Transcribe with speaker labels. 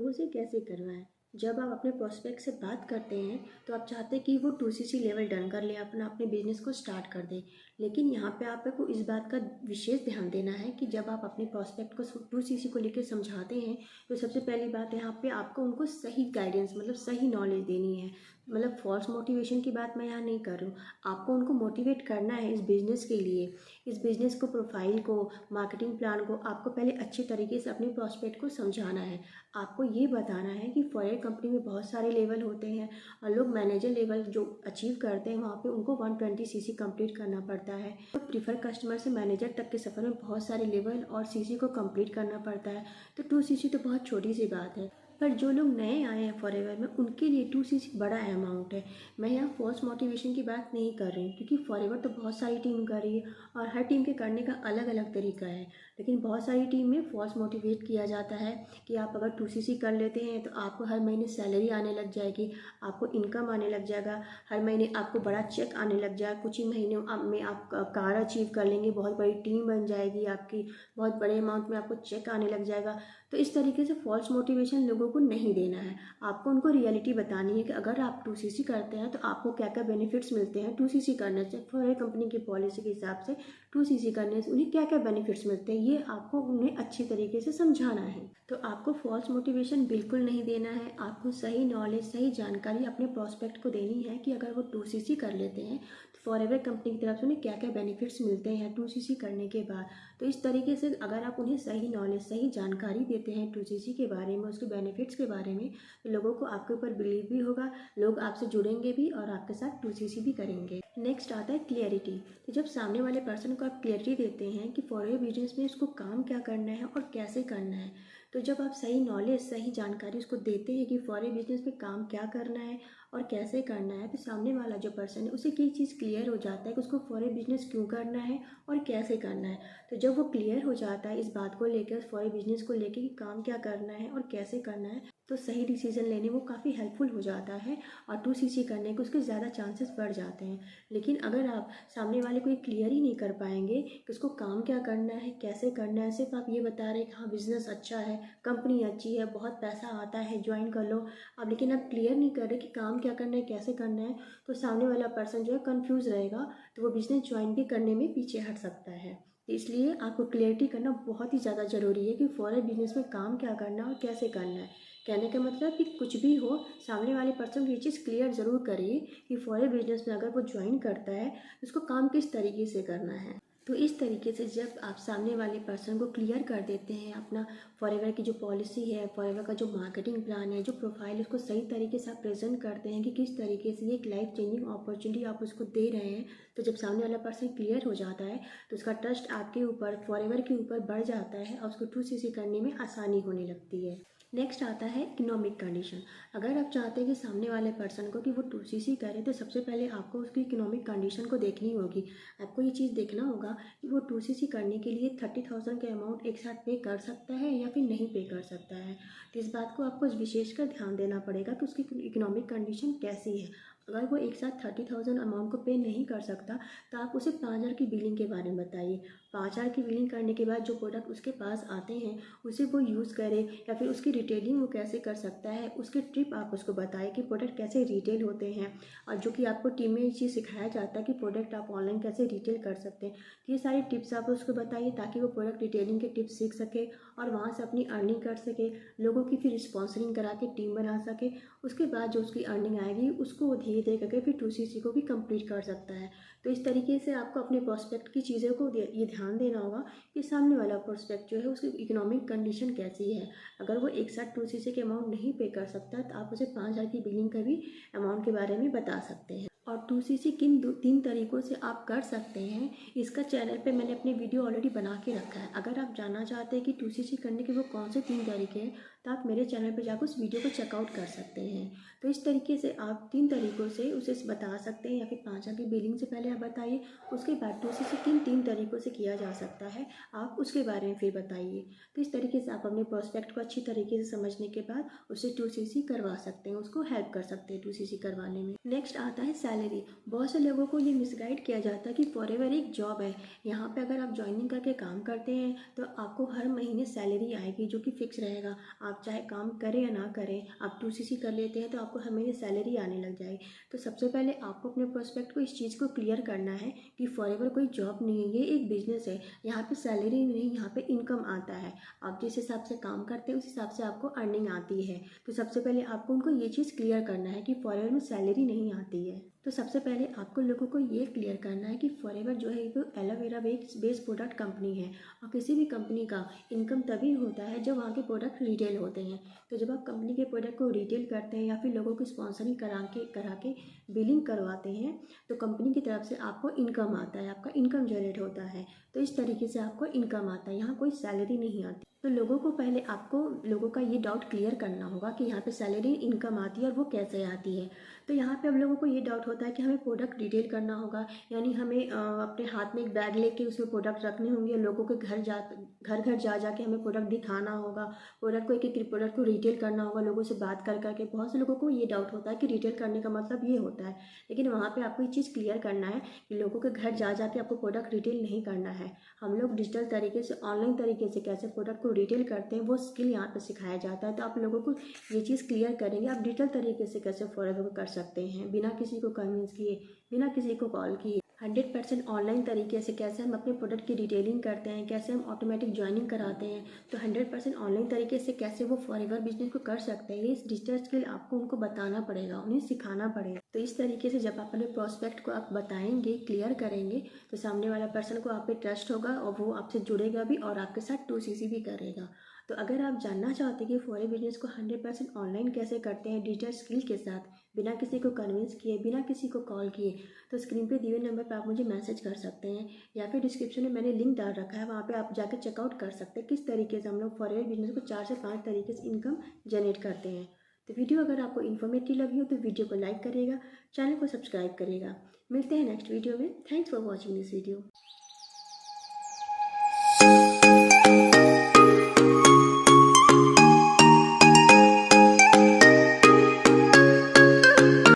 Speaker 1: लोगों से कैसे करवाएं। जब आप अपने प्रोस्पेक्ट से बात करते हैं तो आप चाहते हैं कि वो 2cc लेवल डन कर ले, अपने बिजनेस को स्टार्ट कर दे। लेकिन यहाँ पे आपको इस बात का विशेष ध्यान देना है कि जब आप अपने प्रोस्पेक्ट को 2cc को लेकर समझाते हैं तो सबसे पहली बात यहाँ पे आपको उनको सही गाइडेंस मतलब सही नॉलेज देनी है। मतलब फॉल्स मोटिवेशन की बात मैं यहाँ नहीं कर रही हूँ। आपको उनको मोटिवेट करना है इस बिज़नेस के लिए। इस बिज़नेस को, प्रोफाइल को, मार्केटिंग प्लान को आपको पहले अच्छी तरीके से अपने प्रॉस्पेक्ट को समझाना है। आपको ये बताना है कि फॉरेन कंपनी में बहुत सारे लेवल होते हैं और लोग मैनेजर लेवल जो अचीव करते हैं वहाँ पे उनको 120cc कंप्लीट करना पड़ता है। तो प्रीफर कस्टमर से मैनेजर तक के सफ़र में बहुत सारे लेवल और सीसी को कंप्लीट करना पड़ता है। तो 2cc तो बहुत छोटी सी बात है, पर जो लोग नए आए हैं फॉरएवर में उनके लिए 2cc बड़ा अमाउंट है। मैं यहाँ फॉल्स मोटिवेशन की बात नहीं कर रही हूँ, क्योंकि फॉरएवर तो बहुत सारी टीम कर रही है और हर टीम के करने का अलग अलग तरीका है। लेकिन बहुत सारी टीम में फॉल्स मोटिवेट किया जाता है कि आप अगर 2cc कर लेते हैं तो आपको हर महीने सैलरी आने लग जाएगी, आपको इनकम आने लग जाएगा, हर महीने आपको बड़ा चेक आने लग जाएगा, कुछ ही महीनों में आप कार अचीव कर लेंगे, बहुत बड़ी टीम बन जाएगी आपकी, बहुत बड़े अमाउंट में आपको चेक आने लग जाएगा। तो इस तरीके से फॉल्स मोटिवेशन लोगों को नहीं देना है। आपको उनको रियलिटी बतानी है कि अगर आप 2cc करते हैं तो आपको क्या क्या बेनिफिट्स मिलते हैं 2cc करने से। फॉर कंपनी की पॉलिसी के हिसाब से 2cc करने से उन्हें क्या क्या बेनिफिट्स मिलते हैं, ये आपको उन्हें अच्छी तरीके से समझाना है। तो आपको फॉल्स मोटिवेशन बिल्कुल नहीं देना है। आपको सही नॉलेज, सही जानकारी अपने प्रॉस्पेक्ट को देनी है कि अगर वो 2cc कर लेते हैं तो फॉरएवर कंपनी की तरफ से उन्हें क्या क्या बेनिफिट्स मिलते हैं 2cc करने के बाद। तो इस तरीके से अगर आप उन्हें सही नॉलेज, सही जानकारी देते हैं 2cc के बारे में, उसके बेनिफिट्स के बारे में, तो लोगों को आपके ऊपर बिलीव भी होगा, लोग आपसे जुड़ेंगे भी और आपके साथ 2cc भी करेंगे। नेक्स्ट आता है क्लियरिटी। तो जब सामने वाले पर्सन को आप क्लियरिटी देते हैं कि फॉरएवर बिजनेस में उसको काम क्या करना है और कैसे करना है, तो जब आप सही नॉलेज, सही जानकारी उसको देते हैं कि फॉरेन बिजनेस में काम क्या करना है और कैसे करना है, तो सामने वाला जो पर्सन है उसे ये चीज़ क्लियर हो जाता है कि उसको फॉरेन बिजनेस क्यों करना है और कैसे करना है। तो जब वो क्लियर हो जाता है इस बात को लेकर, फॉरेन बिजनेस को लेकर कि काम क्या करना है और कैसे करना है, तो सही डिसीजन लेने वो काफ़ी हेल्पफुल हो जाता है और 2cc करने के उसके ज़्यादा चांसेस बढ़ जाते हैं। लेकिन अगर आप सामने वाले को ये क्लियर ही नहीं कर पाएंगे कि उसको काम क्या करना है, कैसे करना है, सिर्फ आप ये बता रहे हैं कि हाँ बिज़नेस अच्छा है, कंपनी अच्छी है, बहुत पैसा आता है, ज्वाइन कर लो, अब लेकिन आप क्लियर नहीं कर रहे कि काम क्या करना है, कैसे करना है, तो सामने वाला पर्सन जो है कंफ्यूज रहेगा, तो वो बिज़नेस ज्वाइन भी करने में पीछे हट सकता है। इसलिए आपको क्लियरिटी करना बहुत ही ज़्यादा ज़रूरी है कि फॉरेन बिजनेस में काम क्या करना है और कैसे करना है। कहने का मतलब कि कुछ भी हो, सामने वाले पर्सन को ये चीज़ क्लियर ज़रूर करिए कि फॉरेन बिजनेस में अगर वो ज्वाइन करता है तो उसको काम किस तरीके से करना है। तो इस तरीके से जब आप सामने वाले पर्सन को क्लियर कर देते हैं अपना फॉरएवर की जो पॉलिसी है, फॉरएवर का जो मार्केटिंग प्लान है, जो प्रोफाइल, उसको सही तरीके से आप प्रेजेंट करते हैं कि किस तरीके से ये एक लाइफ चेंजिंग अपॉर्चुनिटी आप उसको दे रहे हैं, तो जब सामने वाला पर्सन क्लियर हो जाता है तो उसका ट्रस्ट आपके ऊपर, फॉरएवर के ऊपर बढ़ जाता है और उसको 2cc करने में आसानी होने लगती है। नेक्स्ट आता है इकोनॉमिक कंडीशन। अगर आप चाहते हैं कि सामने वाले पर्सन को कि वो 2cc करे, तो सबसे पहले आपको उसकी इकोनॉमिक कंडीशन को देखनी होगी। आपको ये चीज़ देखना होगा कि वो 2cc करने के लिए 30,000 का अमाउंट एक साथ पे कर सकता है या फिर नहीं पे कर सकता है। तो इस बात को आपको विशेषकर ध्यान देना पड़ेगा कि उसकी इकोनॉमिक कंडीशन कैसी है। अगर वो एक साथ 30,000 अमाउंट को पे नहीं कर सकता तो आप उसे 5,000 की बिलिंग के बारे में बताइए। 5,000 की बिलिंग करने के बाद जो प्रोडक्ट उसके पास आते हैं उसे वो यूज़ करे, या फिर उसकी रिटेलिंग वो कैसे कर सकता है, उसके ट्रिप आप उसको बताएं कि प्रोडक्ट कैसे रिटेल होते हैं। और जो कि आपको टीम में ये चीज़ सिखाया जाता है कि प्रोडक्ट आप ऑनलाइन कैसे रिटेल कर सकते हैं, ये सारी टिप्स आप उसको बताइए ताकि वो प्रोडक्ट रिटेलिंग के टिप्स सीख सके और वहाँ से अपनी अर्निंग कर सके, लोगों की फिर स्पॉन्सरिंग करा के टीम बना सके। उसके बाद जो उसकी अर्निंग आएगी उसको वो धीरे धीरे करके फिर 2cc को भी कंप्लीट कर सकता है। तो इस तरीके से आपको अपने प्रोस्पेक्ट की चीज़ों को ये ध्यान देना होगा कि सामने वाला प्रोस्पेक्ट जो है उसकी इकोनॉमिक कंडीशन कैसी है। अगर वो एक साथ 2cc के अमाउंट नहीं पे कर सकता तो आप उसे 5,000 की बिलिंग का भी अमाउंट के बारे में बता सकते हैं। और 2cc किन 3 तरीक़ों से आप कर सकते हैं, इसका चैनल पे मैंने अपनी वीडियो ऑलरेडी बना के रखा है। अगर आप जानना चाहते हैं कि 2cc करने के वो कौन से 3 तरीके हैं तो आप मेरे चैनल पे जाकर उस वीडियो को चेकआउट कर सकते हैं। तो इस तरीके से आप 3 तरीक़ों से उसे बता सकते हैं, या फिर 5,000 की बिलिंग से पहले आप बताइए, उसके बाद 2cc किन 3 तरीक़ों से किया जा सकता है आप उसके बारे में फिर बताइए। तो इस तरीके से आप अपने प्रोस्पेक्ट को अच्छी तरीके से समझने के बाद उसे 2cc करवा सकते हैं, उसको हेल्प कर सकते हैं 2cc करवाने में। नेक्स्ट आता है सैलरी, बहुत से लोगों को ये मिसगाइड किया जाता है कि फॉरएवर एक जॉब है। यहाँ पे अगर आप ज्वाइनिंग करके काम करते हैं तो आपको हर महीने सैलरी आएगी जो कि फिक्स रहेगा। आप चाहे काम करें या ना करें, आप 2CC कर लेते हैं तो आपको हर महीने सैलरी आने लग जाएगी। तो सबसे पहले आपको अपने प्रोस्पेक्ट को इस चीज़ को क्लियर करना है कि फॉरएवर कोई जॉब नहीं है, ये एक बिजनेस है। यहाँ पे सैलरी नहीं, यहाँ पे इनकम आता है। आप जिस हिसाब से काम करते हैं उस हिसाब से आपको अर्निंग आती है। तो सबसे पहले आपको उनको ये चीज़ क्लियर करना है कि फॉरएवर में सैलरी नहीं आती है। तो सबसे पहले आपको लोगों को ये क्लियर करना है कि फॉरएवर जो है वो एलोवेरा बेस्ड प्रोडक्ट कंपनी है, और किसी भी कंपनी का इनकम तभी होता है जब वहाँ के प्रोडक्ट रिटेल होते हैं। तो जब आप कंपनी के प्रोडक्ट को रिटेल करते हैं या फिर लोगों की स्पॉन्सरिंग करा के बिलिंग करवाते हैं तो कंपनी की तरफ से आपको इनकम आता है, आपका इनकम जनरेट होता है। तो इस तरीके से आपको इनकम आता है, यहाँ कोई सैलरी नहीं आती। तो लोगों को पहले आपको लोगों का ये डाउट क्लियर करना होगा कि यहाँ पे सैलरी इनकम आती है और वो कैसे आती है। तो यहाँ पे अब लोगों को ये डाउट होता है कि हमें प्रोडक्ट रिटेल करना होगा, यानी हमें अपने हाथ में एक बैग लेके उसमें प्रोडक्ट रखने होंगे, लोगों के घर जा के हमें प्रोडक्ट दिखाना होगा, प्रोडक्ट को एक प्रोडक्ट को रिटेल करना होगा, लोगों से बात कर करके। बहुत से लोगों को ये डाउट होता है कि रिटेल करने का मतलब ये होता है, लेकिन वहाँ पर आपको ये चीज़ क्लियर करना है कि लोगों के घर जा के आपको प्रोडक्ट रिटेल नहीं करना है। हम लोग डिजिटल तरीके से, ऑनलाइन तरीके से कैसे प्रोडक्ट को रिटेल करते हैं वो स्किल यहाँ पे सिखाया जाता है। तो आप लोगों को ये चीज़ क्लियर करेंगे आप डिजिटल तरीके से कैसे फॉरएवर कर सकते हैं बिना किसी को कन्विंस किए, बिना किसी को कॉल किए। 100% ऑनलाइन तरीके से कैसे हम अपने प्रोडक्ट की डिटेलिंग करते हैं, कैसे हम ऑटोमेटिक ज्वाइनिंग कराते हैं। तो 100% ऑनलाइन तरीके से कैसे वो फॉरएवर बिजनेस को कर सकते हैं, ये इस डिजिटल स्किल आपको उनको बताना पड़ेगा, उन्हें सिखाना पड़ेगा। तो इस तरीके से जब आप अपने प्रोस्पेक्ट को आप बताएंगे, क्लियर करेंगे, तो सामने वाला पर्सन को आप पे ट्रस्ट होगा और वो आपसे जुड़ेगा भी और आपके साथ 2CC भी करेगा। तो अगर आप जानना चाहते हैं कि फॉरएवर बिजनेस को 100% ऑनलाइन कैसे करते हैं डिजिटल स्किल के साथ, बिना किसी को कन्विंस किए, बिना किसी को कॉल किए, तो स्क्रीन पे दिए नंबर पर आप मुझे मैसेज कर सकते हैं, या फिर डिस्क्रिप्शन में मैंने लिंक डाल रखा है, वहाँ पे आप जाकर चेकआउट कर सकते हैं किस तरीके से हम लोग फॉरएवर बिजनेस को 4 से 5 तरीके से इनकम जनरेट करते हैं। तो वीडियो अगर आपको इन्फॉर्मेटिव लगी हो तो वीडियो को लाइक करिएगा, चैनल को सब्सक्राइब करिएगा। मिलते हैं नेक्स्ट वीडियो में। Thanks for watching this video.